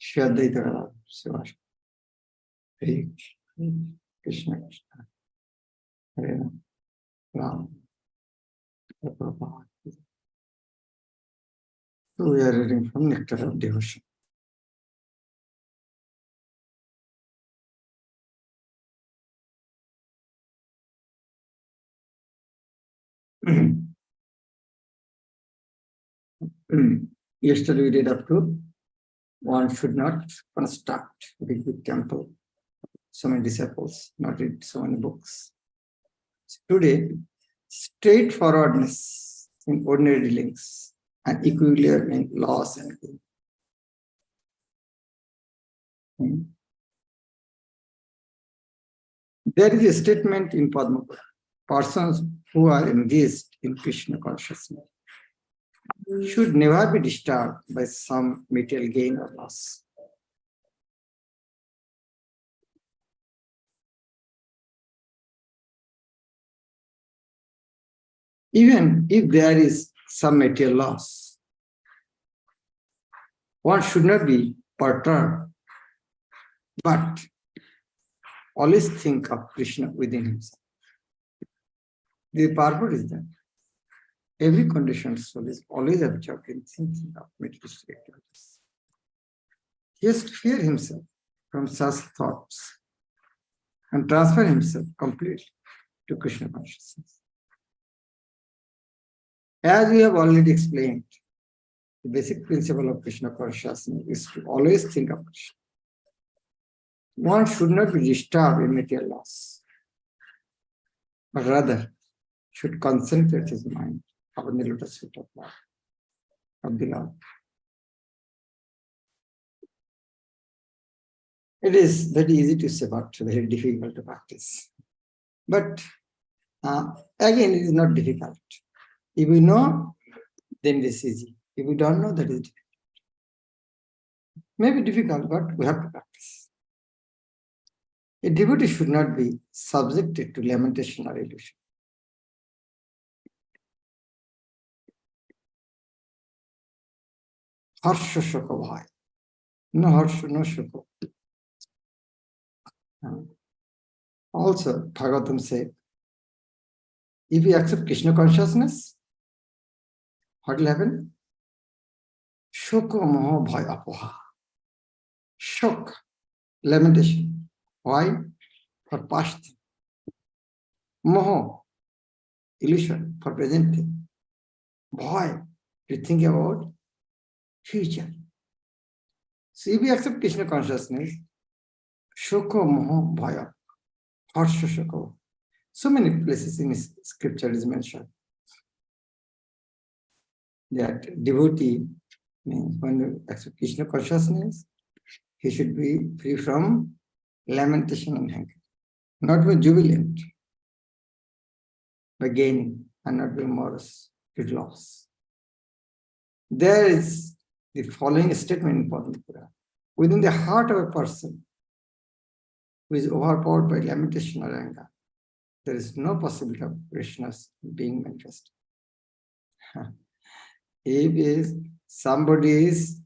Shraddhaita Shivash. Hare Krishna Krishna. Hare Ram. Prabhupada. So we are reading from Nectar of Devotion. Yesterday we did up to one should not construct a big temple, so many disciples, not read so many books. So today, straightforwardness in ordinary dealings and equilibrium in loss and gain. There is a statement in Padma Purana: persons who are engaged in Krishna consciousness should never be disturbed by some material gain or loss. Even if there is some material loss, one should not be perturbed, but always think of Krishna within himself. The purpose is that every conditioned soul is always absorbed in thinking of materialistic activities. He has to fear himself from such thoughts and transfer himself completely to Krishna consciousness. As we have already explained, the basic principle of Krishna consciousness is to always think of Krishna. One should not be disturbed in material loss, but rather should concentrate his mind upon the lotus feet of love, of the Lord. It is very easy to say, but very difficult to practice. But again, it is not difficult. If we know, then it is easy. If we don't know, that is difficult. Maybe difficult, but we have to practice. A devotee should not be subjected to lamentation or illusion. Harsha shaka bhai. No harsha, no shaka. Also, Bhagavatam said, if you accept Krishna consciousness, what will happen? Shoka moha bhai apoha. Shock, lamentation. Why? For past thing. Moha, illusion, for present thing. Bhai, to think about future. So if we accept Krishna consciousness, Shoka moha bhaya, harsha shaka. So many places in scripture is mentioned that devotee means when you accept Krishna consciousness, he should be free from lamentation and anger, not be jubilant by gaining and not be morose with loss. There is the following statement in Padma Purana: within the heart of a person who is overpowered by lamentation or anger, there is no possibility of Krishna's being manifested. If somebody is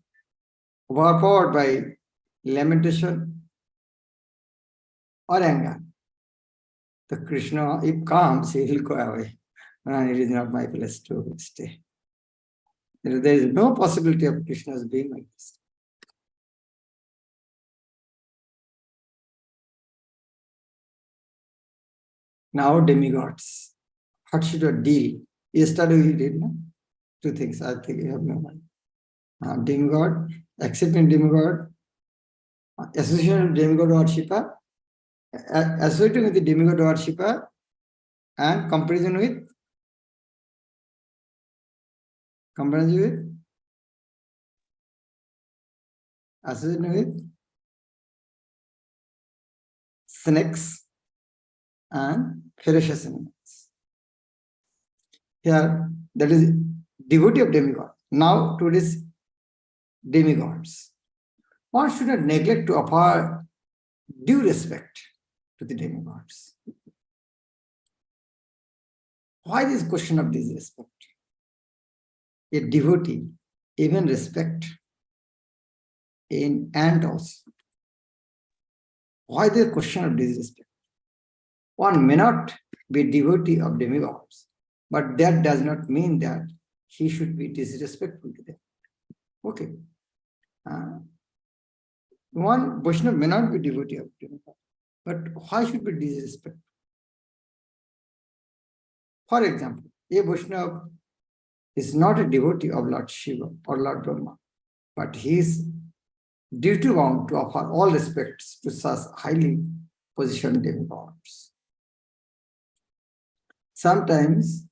overpowered by lamentation or anger, the Krishna, if comes, he will go away. And it is not my place to stay. There is no possibility of Krishna's being manifested. Now demigods. What should we deal? Yesterday we did, no? Two things, I think you have no mind. Demigod, accepting demigod, association with demigod worshipper, associating with the demigod worshipper, and comparison with associating with snakes and ferocious animals. Here, that is devotee of demigod. Now, today's demigods. One should not neglect to offer due respect to the demigods. Why this question of disrespect? A devotee even respect in ant also. Why the question of disrespect? One may not be devotee of demigods, but that does not mean that he should be disrespectful to them. Okay. One Vaishnava may not be devotee of demigods, but why should be disrespectful? For example, a Vaishnava is not a devotee of Lord Shiva or Lord Brahma, but he is duty bound to offer all respects to such highly positioned demigods. Sometimes,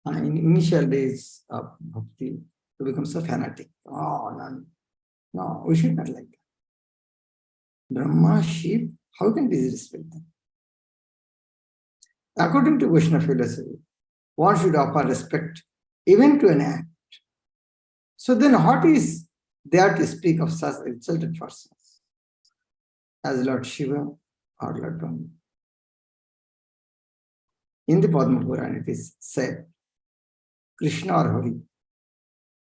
in initial days of bhakti, we become so fanatic. Oh, no, we should not like that. Brahma, Shiva, how can we disrespect them? According to Vaishnava philosophy, one should offer respect even to an act. So then what is there to speak of such exalted persons as Lord Shiva or Lord Brahma? In the Padma Purana it is said, Krishna or Hari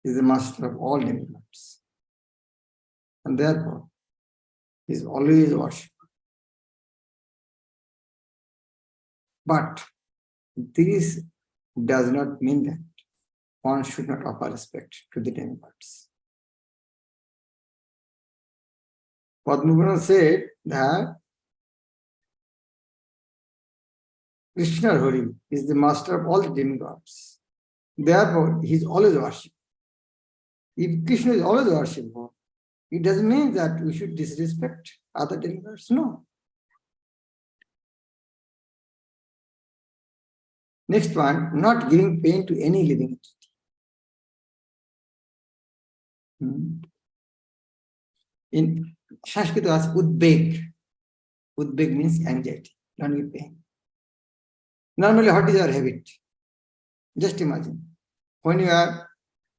is the master of all demigods. And therefore, he is always worshipped. But this does not mean that one should not offer respect to the demigods. Padma Purana said that Krishna or Hari is the master of all the demigods. Therefore, he is always worshipped. If Krishna is always worshipped, it doesn't mean that we should disrespect other demigods. No. Next one, not giving pain to any living entity. In Sanskrit, it was udbeg. Udbeg means anxiety, don't give pain. Normally, what is our habit? Just imagine, when you are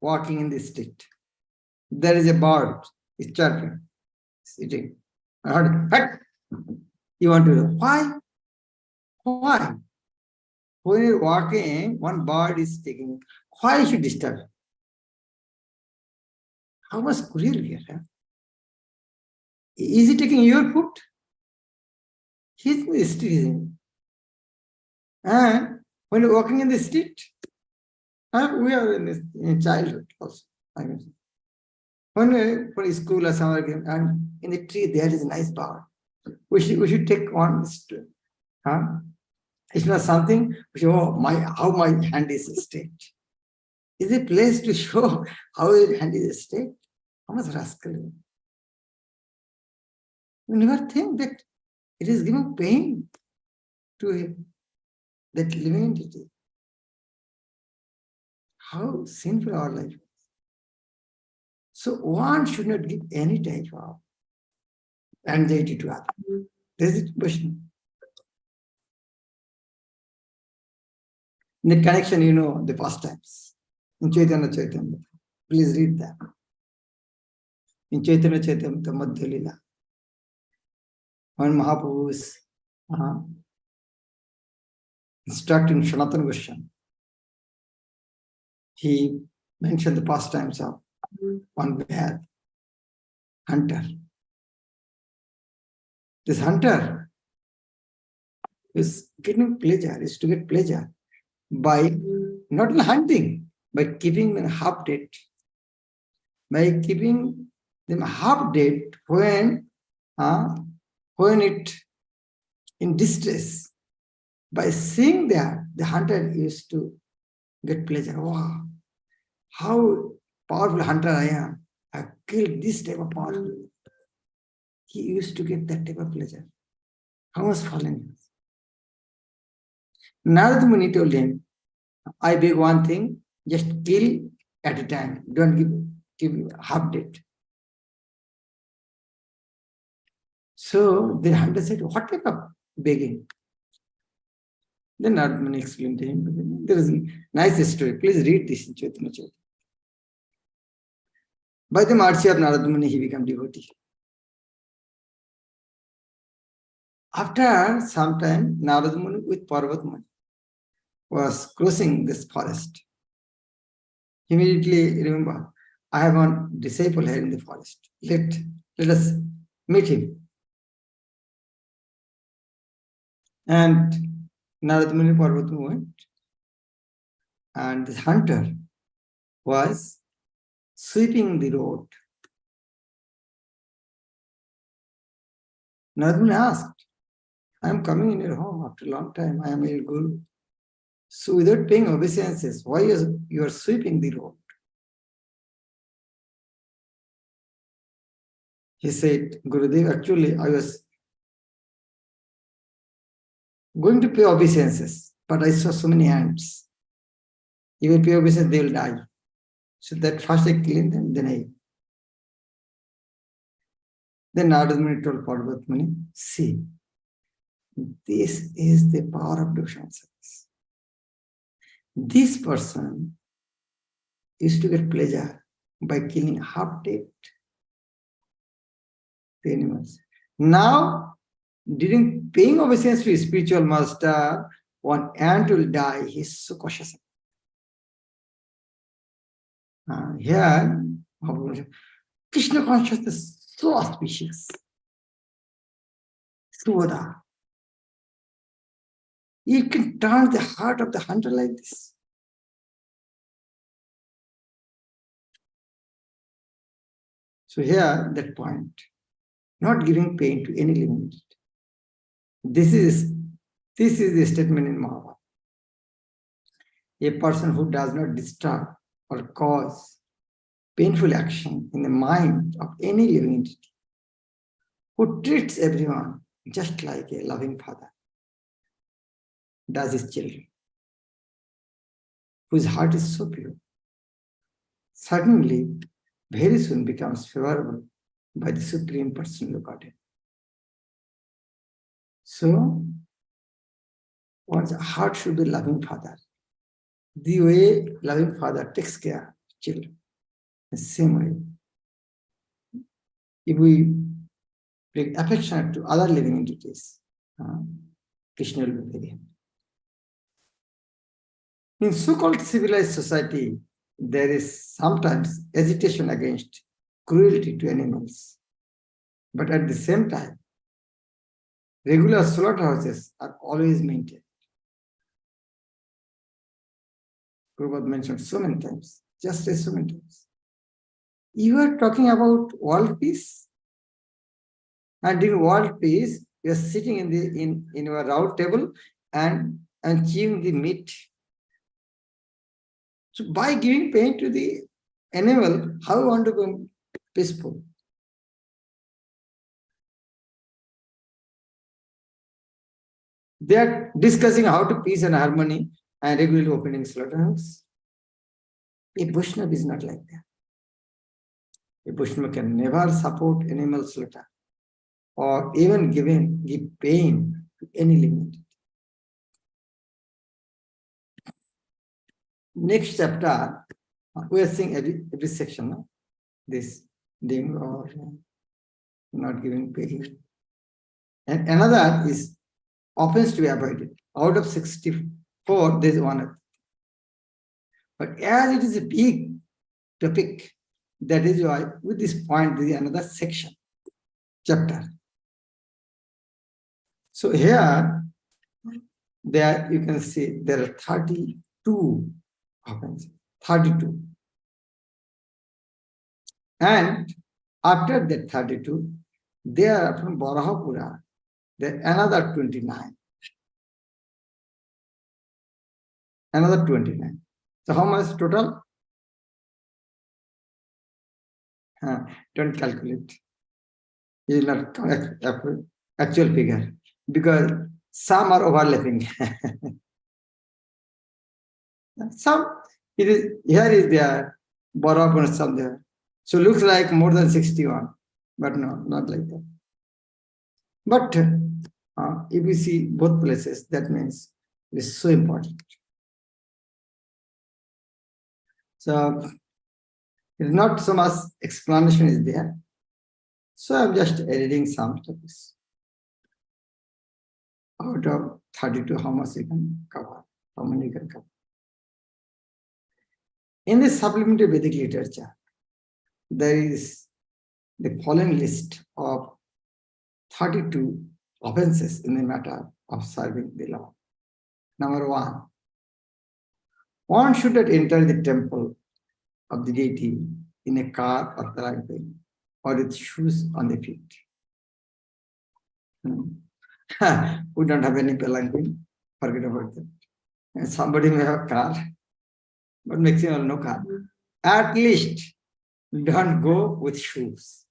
walking in the street, there is a bird, it's chirping, it's eating. You want to know, why? Why? When you're walking, one bird is taking, why you should disturb? How much cruel here? Huh? Is he taking your food? He's in the street. And when you're walking in the street, we are in childhood also. I mean, when we for school or somewhere, and in the tree there is a nice bird. We should take one. It's not something we show how my hand is straight. Is a place to show how your hand is straight? How much rascal? You never think that it is giving pain to him, that living entity. How sinful our life is. So one should not give any type of anxiety to others. This is the question. In the connection, you know, the pastimes. In Chaitanya Chaitanya, please read that. In Chaitanya Chaitanya, the Madhya Lila, when Mahaprabhu is instructing Sanatana Goswami, he mentioned the pastimes of one bad hunter. This hunter is getting pleasure, is to get pleasure by not only hunting, by keeping them half dead. By keeping them half dead when it in distress. By seeing that, the hunter used to get pleasure. Wow, how powerful hunter I am. I killed this type of powerful. He used to get that type of pleasure. How much fallen? Narada Muni told him, I beg one thing, just kill at a time. Don't give half dead. So the hunter said, what type of begging? Then Narada Muni explained to him, there is a nice story. Please read this in Chaitanya Chaitanya. By the mercy of Narada Muni, he became devotee. After some time, Narada Muni with Parvat Muni was crossing this forest. Immediately, remember, I have one disciple here in the forest. Let Let us meet him. And Narad Muni Parvat went, and this hunter was sweeping the road. Narad Muni asked, I am coming in your home after a long time. I am your guru. So without paying obeisances, why you are sweeping the road? He said, Gurudev, actually I was going to pay obeisances, but I saw so many ants. If I pay obeisance, they will die. So that first I clean them, then Narad Muni told Parvat Muni, see, this is the power of devotional service. This person used to get pleasure by killing half-dead animals. Now, during paying obeisance to his spiritual master, one ant will die, he is so cautious. Here, Krishna consciousness is so auspicious. Suvada. You can turn the heart of the hunter like this. So here, that point, not giving pain to any living entity. This is the statement in Mahabharata. A person who does not disturb or cause painful action in the mind of any living entity, who treats everyone just like a loving father does his children, whose heart is so pure, certainly very soon becomes favorable by the Supreme Personal Godhead. So, one's heart should be loving father. The way loving father takes care of children, the same way, if we bring affection to other living entities, Krishna will be very happy. In so-called civilized society, there is sometimes agitation against cruelty to animals. But at the same time, regular slaughterhouses are always maintained. Prabhupada mentioned so many times, just as so many times. You are talking about world peace, and in world peace, you are sitting in your round table and chewing the meat. So by giving pain to the animal, how you want to become peaceful? They are discussing how to peace and harmony and regularly opening slaughterhouse. A Vaishnava is not like that. A Vaishnava can never support animal slaughter or even give pain to any living entity. Next chapter, we are seeing every section, no? This dengue or not giving pain. And another is offense to be avoided. Out of 64, there is one. But as it is a big topic, that is why with this point, there is another section, chapter. So here, there you can see there are 32 offenses, 32. And after that 32, there are from Barahapura, there are another 29. Another 29. So how much total? Don't calculate. It is not actual figure because some are overlapping. Some it is here is there, Barahapura some there. So looks like more than 61, but no, not like that. But if we see both places, that means it is so important. So it is not so much explanation is there. So I'm just editing some topics. Out of 32, how much you can cover, how many you can cover. In the supplementary Vedic literature, there is the following list of 32 offenses in the matter of serving the Lord. Number one should not enter the temple of the deity in a car or palanquin or with shoes on the feet. We don't have any palanquin, forget about that. And somebody may have a car, but maximum no car. At least don't go with shoes.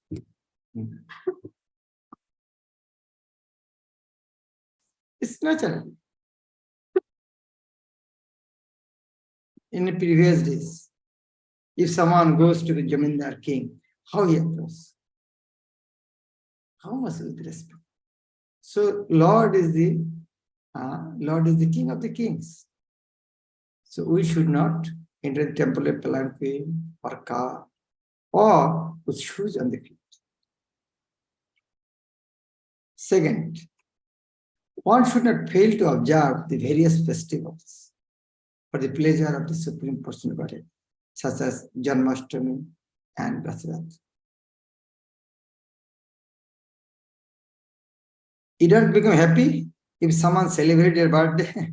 It's natural. In the previous days, if someone goes to the Jamindar king, how he approaches? How much with respect? So Lord is the king of the kings. So we should not enter the temple of palanquin or car or with shoes on the feet. Second, one should not fail to observe the various festivals for the pleasure of the Supreme Personal Godhead, such as Janmashtami and Dasrat. You don't become happy if someone celebrates your birthday.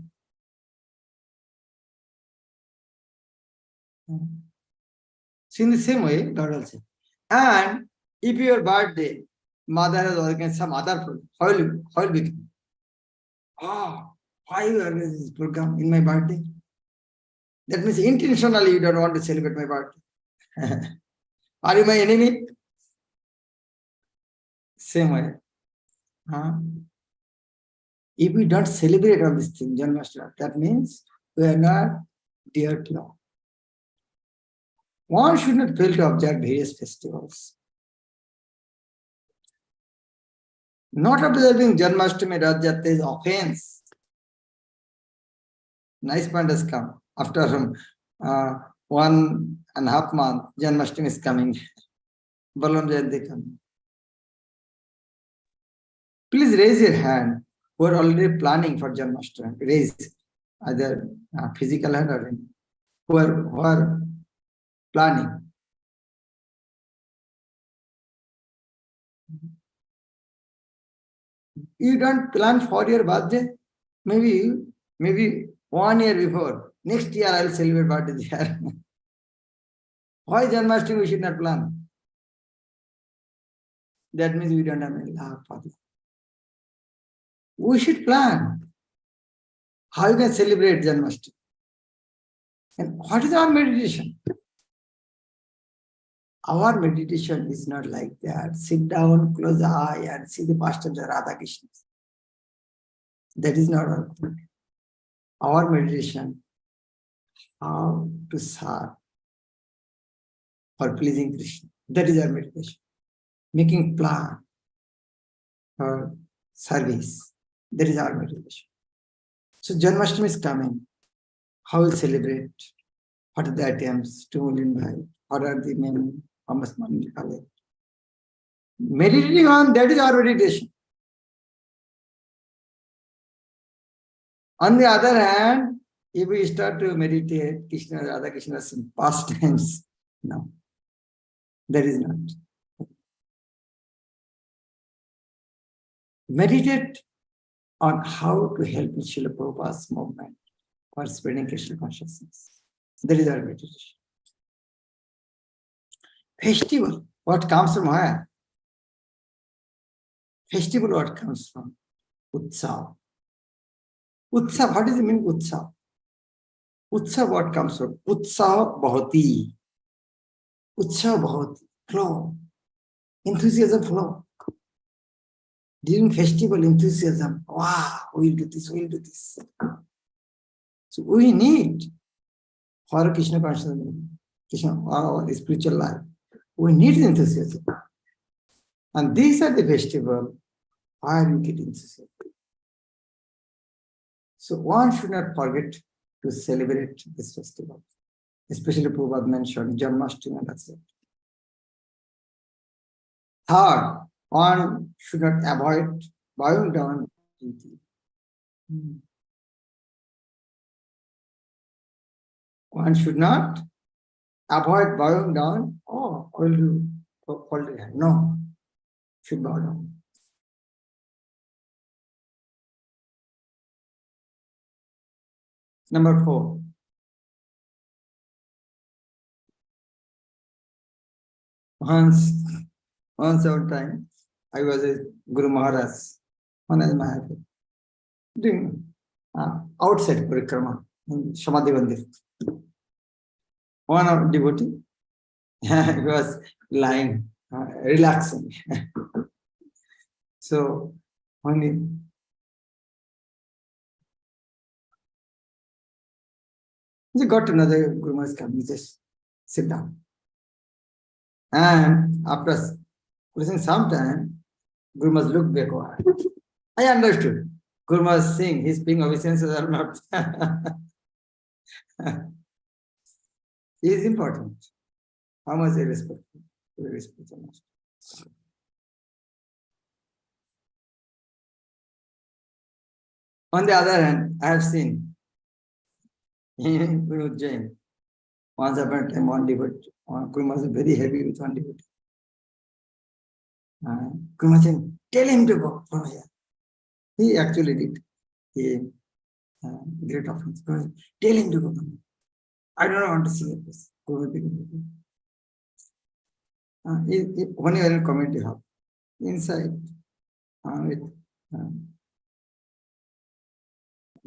So in the same way, God also. And if your birthday, mother has organized some other program, how will become? Why you organize this program in my birthday? That means intentionally you don't want to celebrate my birthday. Are you my enemy? Same way. If we don't celebrate all these things, Janmashtami, that means we are not dear to Lord. One should not fail to observe various festivals. Not observing Janmashtami Rajyatra is offense. Nice point has come. After 1.5 months, Janmashtami is coming. Balam Jayanti coming. Please raise your hand who are already planning for Janmashtami. Raise either physical hand or who are planning. You don't plan for your birthday? Maybe 1 year before. Next year I will celebrate birthday there. Why Janmashtami we should not plan? That means we don't have any love for this. We should plan. How you can celebrate Janmashtami? And what is our meditation? Our meditation is not like that. Sit down, close the eye and see the pastimes of Radha Krishna. That is not our goal. Our meditation, how to serve for pleasing Krishna. That is our meditation. Making plan for service. That is our meditation. So Janmashtami is coming. How we celebrate? What are the items to invite? What are the menu? How much money we collect? Meditating on that is our meditation. On the other hand, if we start to meditate Krishna, Radha Krishna's past tense, no, that is not. Meditate on how to help Srila Prabhupada's movement for spreading Krishna consciousness. That is our meditation. Festival, what comes from where? Festival, what comes from? Utsav. Utsav, what does it mean, Utsav? Utsav, what comes from? Utsav Bhavati. Utsav Bhavati, flow. Enthusiasm flow. During festival, enthusiasm, wow, we'll do this, we'll do this. So we need, for Krishna consciousness, Krishna, our spiritual life, we need enthusiasm. And these are the festival where we get enthusiasm. So one should not forget to celebrate this festival. Especially Prabhupada mentioned Janmashtami, and that's it. Third, one should not avoid bowing down duty. One should not avoid bowing down. Oh, I will do hold your hand. No, should bow down. Number 4. Once one time, I was a Guru Maharaj, one of my doing outside parikrama in Samadhi Mandir. One of devotee, he was lying, relaxing. So when he got to know the Guru Maharaj coming, just sit down. And after some time, Guru Maharaj looked backward. I understood. Guru Maharaj saying his being obeisances are not. He is important. How much I respect him? We respect him. On the other hand, I have seen in Ujjain, once upon a time, one devotee, Guru Maharaj is very heavy with one devotee. Guru Maharaj said, tell him to go from here. He actually did. He great offense. Tell him to go from here. I don't want to see this. When you are in community hall, inside, with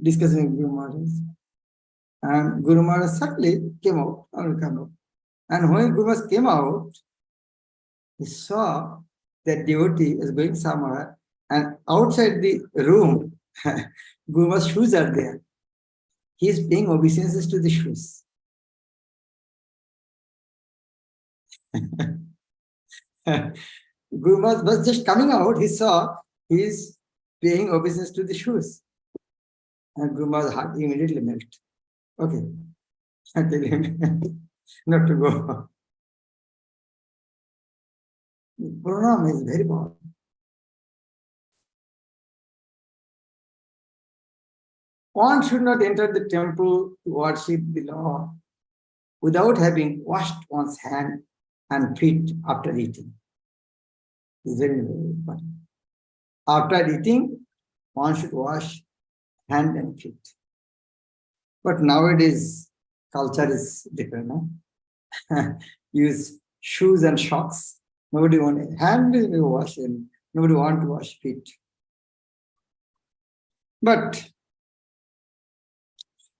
discussing with Guru Maharaj, and Guru Maharaj suddenly came out, and when Guru Maharaj came out, he saw that devotee is going somewhere, and outside the room, Guru Maharaj's shoes are there. He is paying obeisances to the shoes. Guru Maharaj was just coming out, he saw he is paying obeisance to the shoes. And Guru Maharaj's heart immediately melted. Okay, I tell him not to go. Pranam is very powerful. One should not enter the temple to worship the Lord without having washed one's hand and feet after eating. It's very, very important. After eating, one should wash hand and feet. But nowadays, culture is different. No? Use shoes and socks. Nobody wants hand will wash and nobody want to wash feet. But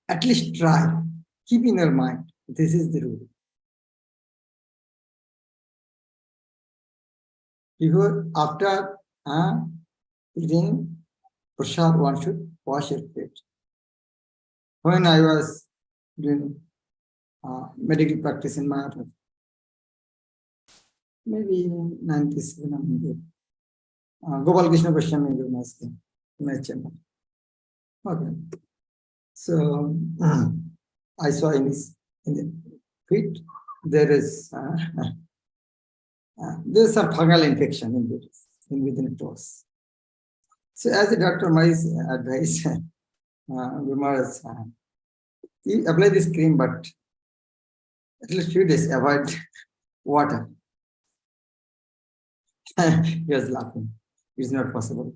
at least try. Keep in your mind, this is the rule. Before, after eating prasad, one should wash your feet. When I was doing medical practice in my office, maybe 97, Gopal Krishna Goswami was in my chamber. Okay. So I saw in the feet there is there is some fungal infection within the toes. So as a doctor, my advice, you apply this cream, but at least few days avoid water. He was laughing. It's not possible.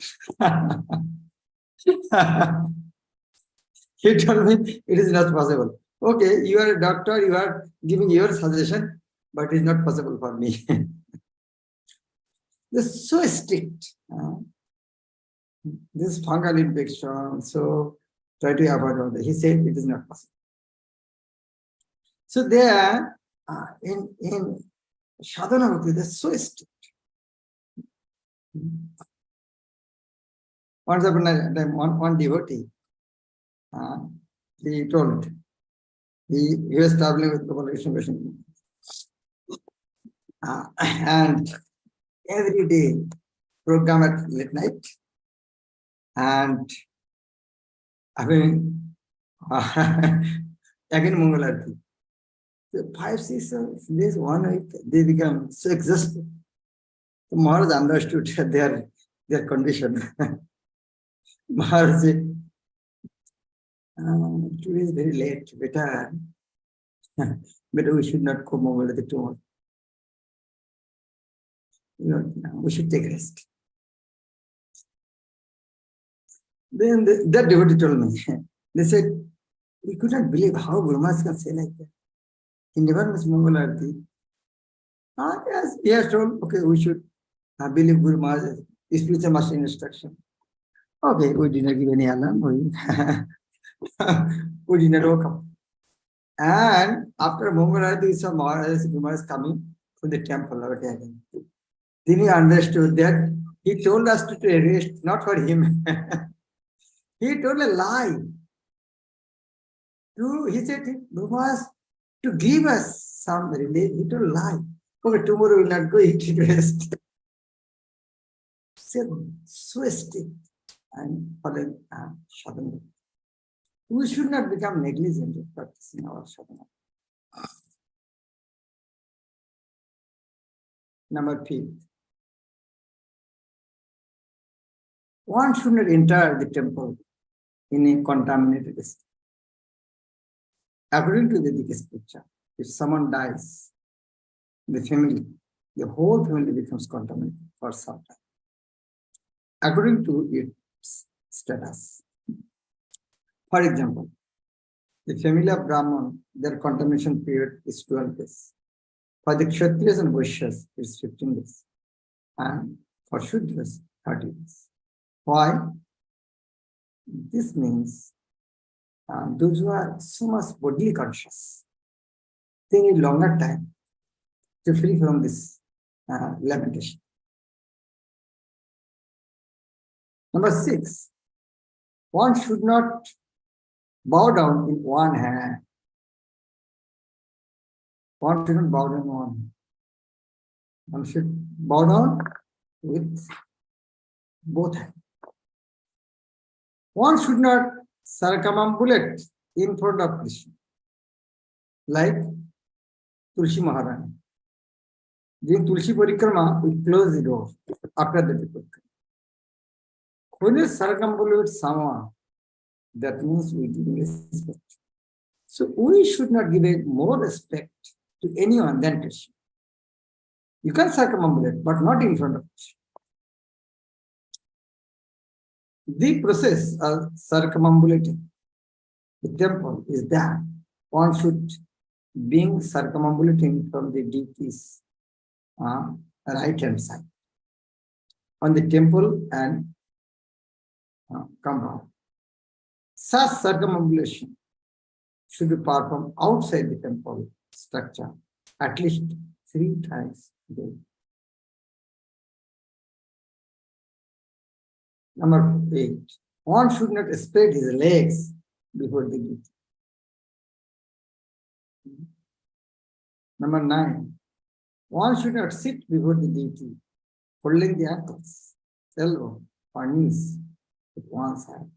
He told me it is not possible. Okay, you are a doctor, you are giving your suggestion, but it's not possible for me. They're so strict. This fungal infection, so try to avoid all that. He said it is not possible. So there, in sadhana bhakti, they're so strict. Once upon a time, one devotee, he told, he was traveling with Gopal Krishna Goswami. And every day, program at late night, and I mean, again Mangalarti. So 5, 6 days, 1 week, they become so exhausted. So Maharaj understood their condition. Maharaj said, today is very late, better we should not go Mangalarti tomorrow. We should take rest. Then that devotee told me, they said, we could not believe how Guru Maharaj can say like that. He never missed Mongol Arati. Yes, he has told, okay, we should believe Guru Maharaj is spiritual master instruction. Okay, we did not give any alarm. We did not woke up. And after Mongol Arati, we saw Guru Maharaj coming to the temple. Then he understood that he told us to rest, not for him. He told a lie. He said, Guru Maharaj, to give us some relief, he told a lie. Okay, tomorrow we will not go eat rest. So strict and following sadhana. We should not become negligent in practicing our sadhana. Number 5. One should not enter the temple in a contaminated state. According to the Vedic scripture, if someone dies, the whole family becomes contaminated for some time, according to its status. For example, the family of Brahman, their contamination period is 12 days. For the Kshatriyas and Vaishyas, it's 15 days. And for Shudras, 30 days. Why? This means those who are so much bodily conscious, they need longer time to free from this lamentation. Number 6, one should not bow down in one hand. One should not bow down in one hand. One should bow down with both hands. One should not circumambulate in front of Krishna, like Tulsi Maharani. During Tulsi Parikrama, we close the door after the Parikrama. When you circumambulate someone, that means we give respect. So we should not give more respect to anyone than Krishna. You can circumambulate, but not in front of Krishna. The process of circumambulating the temple is that one should be circumambulating from the deity's right hand side on the temple and compound. Such circumambulation should be performed outside the temple structure at least 3 times a day. Number 8, one should not spread his legs before the deity. Number 9, one should not sit before the deity, holding the ankles, elbow, or knees with one side.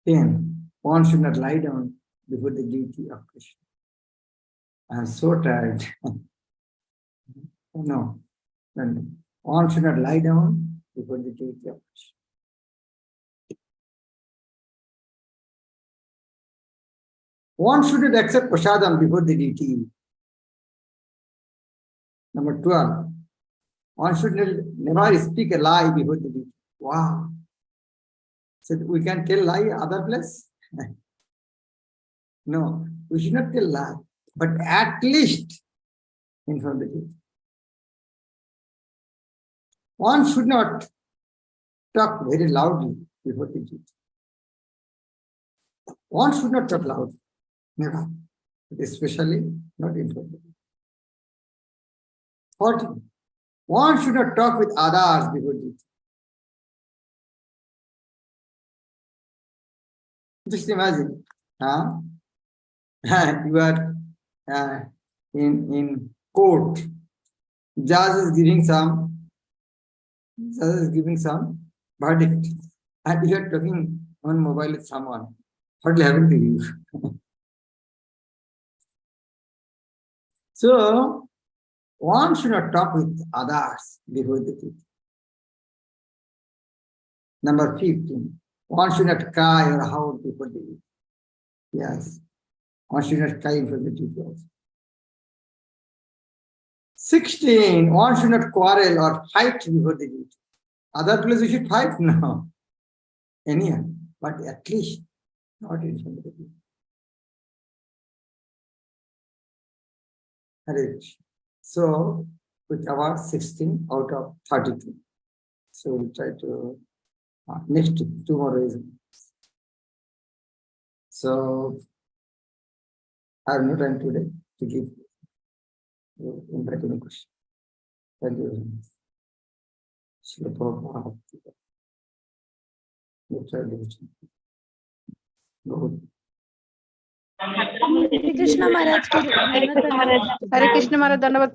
10, one should not lie down before the deity of Krishna. I am so tired. No. One should not lie down before the deity of Krishna. One should not accept prasadam before the deity. Number 12, one should never speak a lie before the deity. Wow. So we can tell lie other place? No, we should not tell lie, but at least in front of the deity. One should not talk very loudly before the deity. One should not talk loudly, never, especially not in front of the deity. 14, one should not talk with others before the deity. Just imagine, you are in court, judge is giving some verdict, and you are talking on mobile with someone. What will happen to you? So, one should not talk with others before the deity. Number 15, one should not cry or howl before the deity. Yes, one should not cry before the deity also. 16, one should not quarrel or fight before the duty. Other place we should fight now. Anyhow, but at least not in front of the duty. So with about 16 out of 32. So we'll try to next tomorrow is. So I have no time today to give any question. Thank you very much. Hare Krishna Maharaj. Hare Krishna Maharaj. Dandavat.